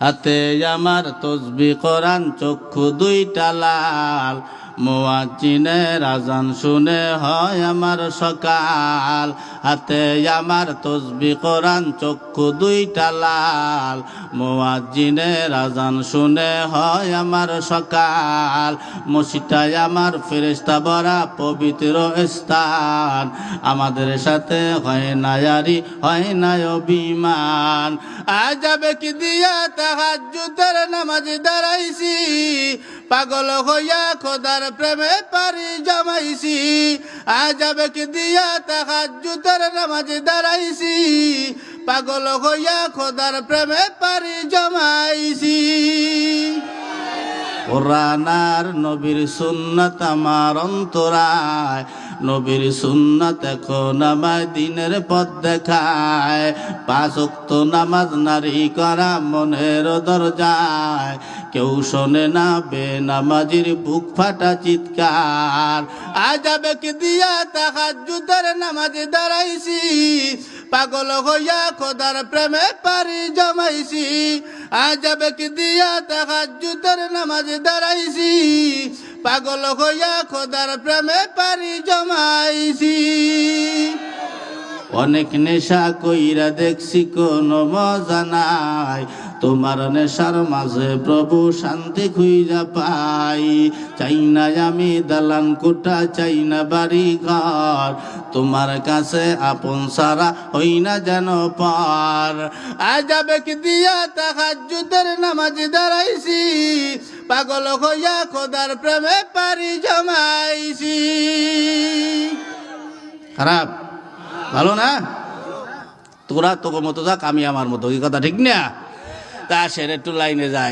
হাতে আমার তসবিহ কোরআন চক্ষু দুইটা লাল মুয়াজ্জিনের আযান শুনে হয় আমার সকাল হাতে আমার তসবিহ কোরআন চক্ষু দুইটা লাল মুয়াজ্জিনের আযান শুনে হয় আমার সকাল মসজিদটাই আমার ফেরেশতা ভরা পবিত্র স্থান আমাদের সাথে হয় না ইয়ারি হয় না অভিমান আজাবে কি দিয়া তাহাজ্জুদের নামাজ দাঁড়াইছি পাগল হইয়া খোদার প্রেমে পারি জমাইছি আজাবে কি দিয়া তাহাজ্জুদের নামাজ দাঁড়াইছি পাগল হইয়া খোদার প্রেমে পারি জমাইছি কোরআন আর নবীর সুন্নাত আমার অন্তরায় নবীর সুন্নাত এখন আমায় দিনের পথ দেখায় পাঁচ ওয়াক্ত নামাজ নারী করা মনের দরজায় কেউ শোনে না বেনামাজির বুক ফাটা চিৎকার আজাবে কি দিয়া তাহাজ্জুদের নামাজ দাঁড়াইছি পাগল হইয়া খোদার প্রেমে পারি জমাইছি আজাবে কি দিয়া তাহাজ্জুদের নামাজ দাঁড়াইছি পাগল হইয়া খোদার প্রেমে পারি জমাইছি অনেক নেশা কইরা দেখছি কোনো মজা নাই তোমার নেশার মাঝে প্রভু শান্তি খুঁজা পাই চাই না আমি দালান কোঠা চাই না বাড়ি ঘর তোমার কাছে আপন সারা হই না যেন পার আজাবে কি দিয়া তাহাজ্জুদের নামাজ দাঁড়াইছি পাগল হইয়া খোদার প্রেমে পারি জমাইছি খারাপ ভালো না তোরা তোকে মতো যাক আমি আমার মতো এই কথা ঠিক না তা সেরে একটু লাইনে যায়